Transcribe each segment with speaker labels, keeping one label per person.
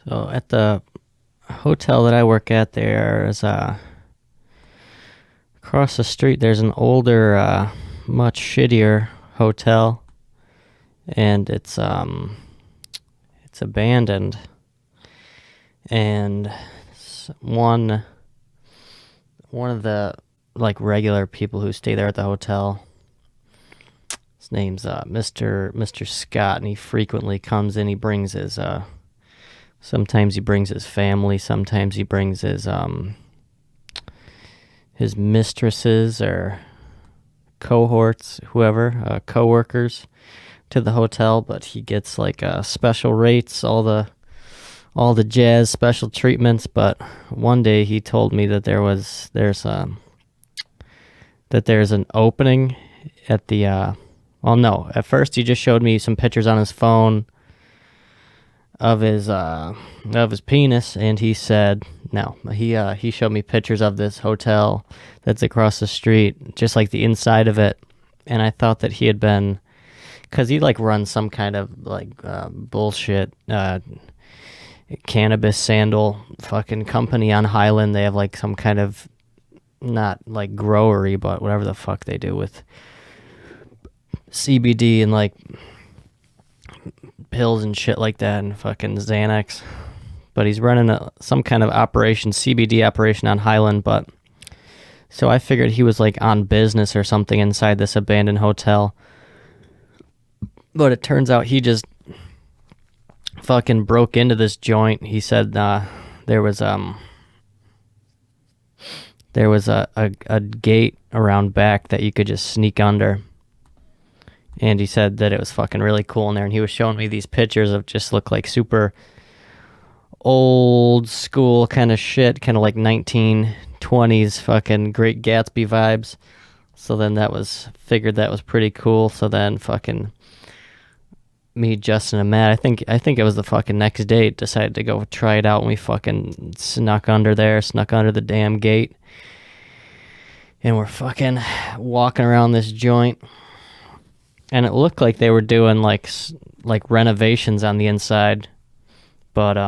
Speaker 1: So at the hotel that I work at, there's across the street. There's an older, much shittier hotel, and it's abandoned. And one of the like regular people who stay there at the hotel. His name's Mr. Scott, and he frequently comes in. He brings his sometimes he brings his family, sometimes he brings his mistresses or cohorts, whoever, coworkers to the hotel, but he gets like special rates, all the jazz special treatments. But one day he told me that there's an opening at the well, no, at first he just showed me some pictures on his phone of his penis, and he said no. He showed me pictures of this hotel that's across the street, just like the inside of it, and I thought that he had been, because he like runs some kind of like bullshit cannabis sandal fucking company on Highland. They have like some kind of, not like growery, but whatever the fuck they do with CBD and like pills and shit like that and fucking Xanax. But he's running some kind of operation, CBD operation on Highland. But so I figured he was like on business or something inside this abandoned hotel. But it turns out he just fucking broke into this joint. He said there was a gate around back that you could just sneak under. And he said that it was fucking really cool in there. And he was showing me these pictures of just look like super old school kind of shit, kind of like 1920s fucking Great Gatsby vibes. So then figured that was pretty cool. So then fucking me, Justin, and Matt, I think it was the fucking next day, decided to go try it out, and we fucking snuck under the damn gate. And we're fucking walking around this joint. And it looked like they were doing like renovations on the inside, but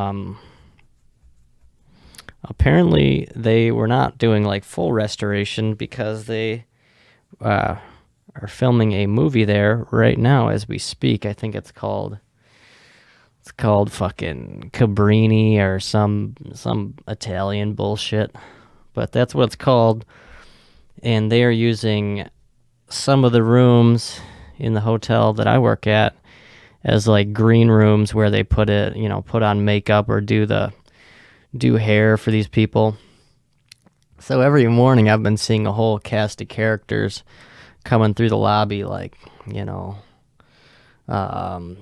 Speaker 1: apparently they were not doing like full restoration, because they are filming a movie there right now as we speak. I think it's called fucking Cabrini or some Italian bullshit, but that's what it's called. And they are using some of the rooms in the hotel that I work at as like green rooms where they put on makeup or do hair for these people. So every morning I've been seeing a whole cast of characters coming through the lobby, like,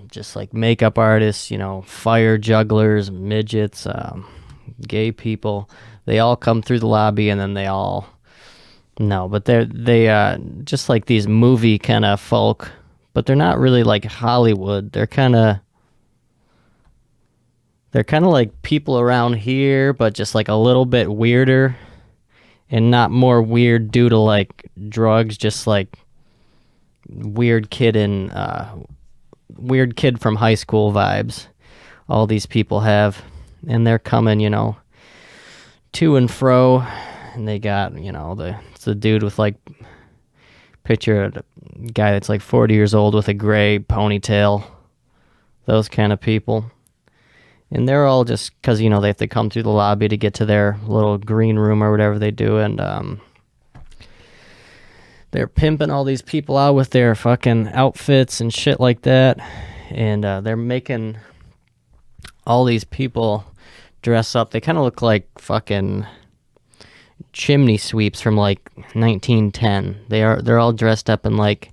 Speaker 1: just like makeup artists, fire jugglers, midgets, gay people. They all come through the lobby, and then but they just like these movie kind of folk, but they're not really like Hollywood. They're kind of like people around here, but just like a little bit weirder, and not more weird due to like drugs, just like weird kid from high school vibes. All these people have, and they're coming, to and fro. And they got, it's a dude with like, picture a guy that's like 40 years old with a gray ponytail, those kind of people. And they're all just, because, they have to come through the lobby to get to their little green room or whatever they do. And they're pimping all these people out with their fucking outfits and shit like that. And they're making all these people dress up. They kind of look like fucking chimney sweeps from like 1910. They're all dressed up in like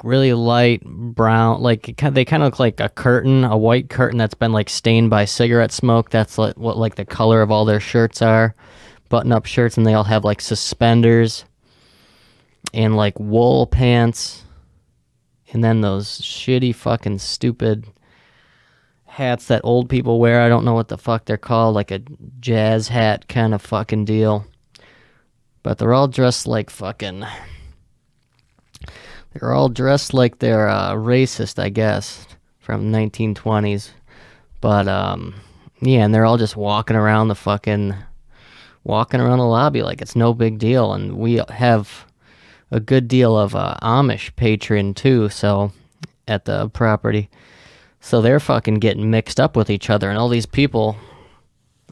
Speaker 1: really light brown, like they kind of look like a white curtain that's been like stained by cigarette smoke. That's like what like the color of all their shirts are, button-up shirts. And they all have like suspenders and like wool pants, and then those shitty fucking stupid hats that old people wear. I don't know what the fuck they're called, like a jazz hat kind of fucking deal. But they're all dressed like fucking... They're all dressed like they're racist, I guess. from 1920s. But yeah, and they're all just walking around the lobby like it's no big deal. And we have a good deal of Amish patron too, so at the property. So they're fucking getting mixed up with each other, and all these people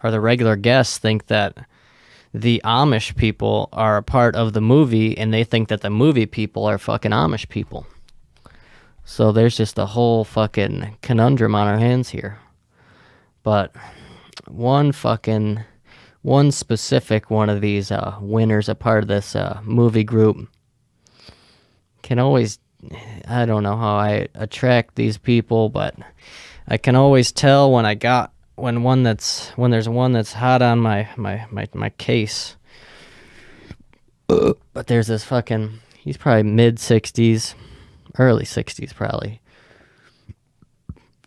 Speaker 1: are the regular guests think that the Amish people are a part of the movie, and they think that the movie people are fucking Amish people. So there's just a whole fucking conundrum on our hands here. But one specific one of these winners, a part of this movie group, can always, I don't know how I attract these people, but I can always tell when there's one that's hot on my case. But there's this fucking, he's probably mid-60s, early 60s probably.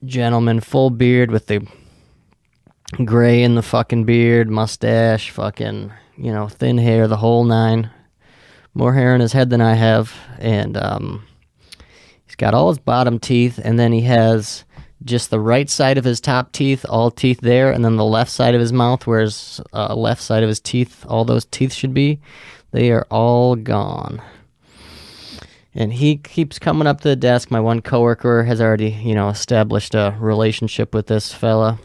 Speaker 1: Gentleman, full beard with the gray in the fucking beard, mustache, fucking, thin hair, the whole nine. More hair in his head than I have. And he's got all his bottom teeth, and then he has just the right side of his top teeth, all teeth there, and then the left side of his mouth, where his left side of his teeth, all those teeth should be, they are all gone. And he keeps coming up to the desk. My one coworker has already, established a relationship with this fella.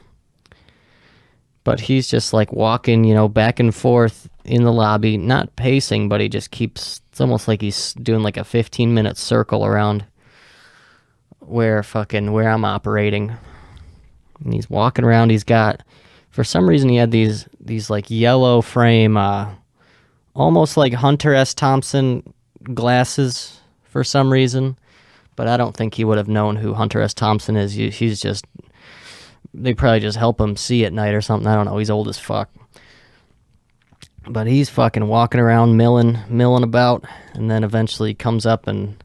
Speaker 1: But he's just like walking, back and forth in the lobby, not pacing, but he just keeps, it's almost like he's doing like a 15-minute circle around where I'm operating. And he's walking around. He's got, for some reason, he had these like yellow frame, almost like Hunter S. Thompson glasses for some reason, but I don't think he would have known who Hunter S. Thompson is. He's just, they probably just help him see at night or something. I don't know. He's old as fuck. But he's fucking walking around, milling about, and then eventually comes up and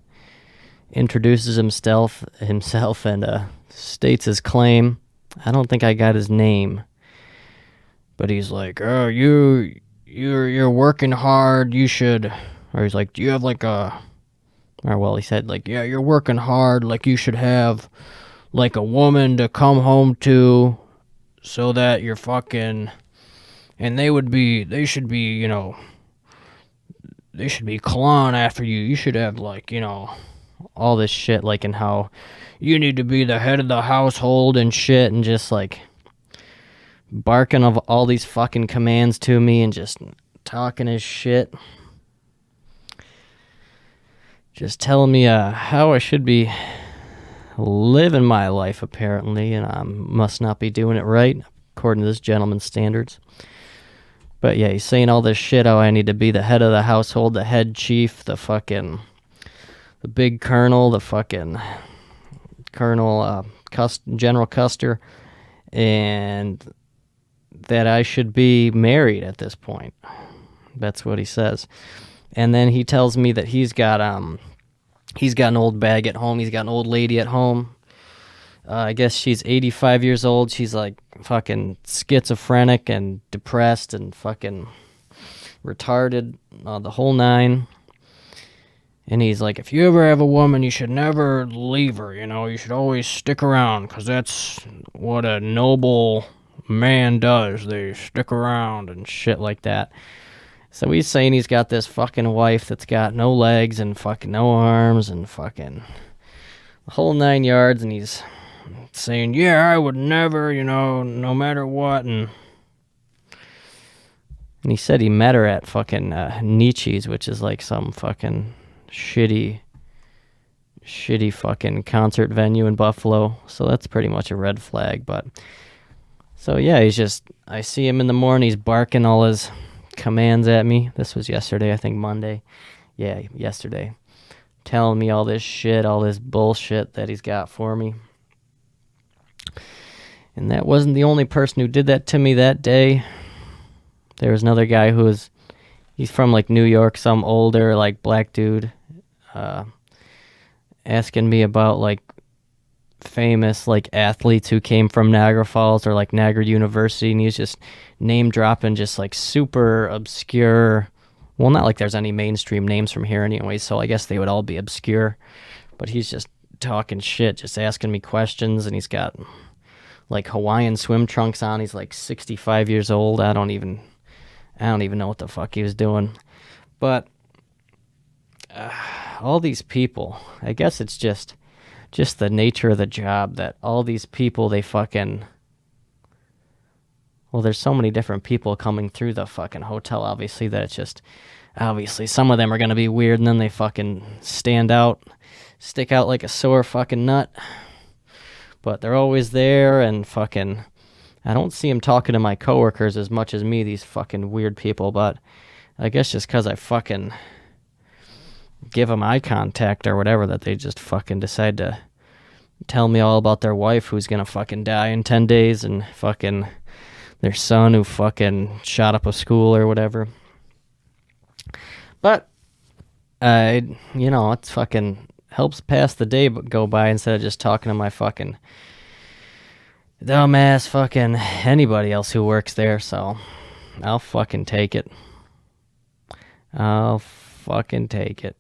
Speaker 1: introduces himself and states his claim. I don't think I got his name, but he's like, "Oh, you're working hard. You should," or he's like, "Do you have like a?" Or well, he said like, "Yeah, you're working hard. Like you should have like a woman to come home to, so that you're fucking." And they should be clawing after you. You should have, like, all this shit, like, in how you need to be the head of the household and shit, and just, like, barking of all these fucking commands to me and just talking his shit. Just telling me how I should be living my life, apparently, and I must not be doing it right, according to this gentleman's standards. But yeah, he's saying all this shit, how I need to be the head of the household, the head chief, the big colonel, the fucking colonel, General Custer, and that I should be married at this point. That's what he says. And then he tells me that he's got an old bag at home, he's got an old lady at home. I guess she's 85 years old. She's like fucking schizophrenic and depressed and fucking retarded, the whole nine. And he's like, if you ever have a woman, you should never leave her, you should always stick around, because that's what a noble man does. They stick around and shit like that. So he's saying he's got this fucking wife that's got no legs and fucking no arms and fucking the whole 9 yards, and he's saying, yeah, I would never, no matter what, and he said he met her at fucking Nietzsche's, which is like some fucking shitty fucking concert venue in Buffalo, so that's pretty much a red flag. But, so yeah, I see him in the morning, he's barking all his commands at me. This was yesterday, I think Monday. Yeah, yesterday. Telling me all this shit, all this bullshit that he's got for me. And that wasn't the only person who did that to me that day. There was another guy he's from like New York, some older like black dude, asking me about like famous like athletes who came from Niagara Falls or like Niagara University, and he's just name dropping just like super obscure. Well, not like there's any mainstream names from here anyway, so I guess they would all be obscure. But he's just talking shit, just asking me questions, and he's got like Hawaiian swim trunks on. He's like 65 years old. I don't even know what the fuck he was doing. But all these people, I guess it's just the nature of the job that all these people, they fucking, well, there's so many different people coming through the fucking hotel, obviously, that it's just, obviously, some of them are going to be weird, and then they fucking stick out like a sore fucking nut. But they're always there, and fucking, I don't see them talking to my coworkers as much as me, these fucking weird people, but I guess just because I fucking give them eye contact or whatever, that they just fucking decide to tell me all about their wife who's gonna fucking die in 10 days and fucking their son who fucking shot up a school or whatever. But, it's fucking helps pass the day but go by instead of just talking to my fucking dumbass fucking anybody else who works there, so I'll fucking take it. I'll fucking take it.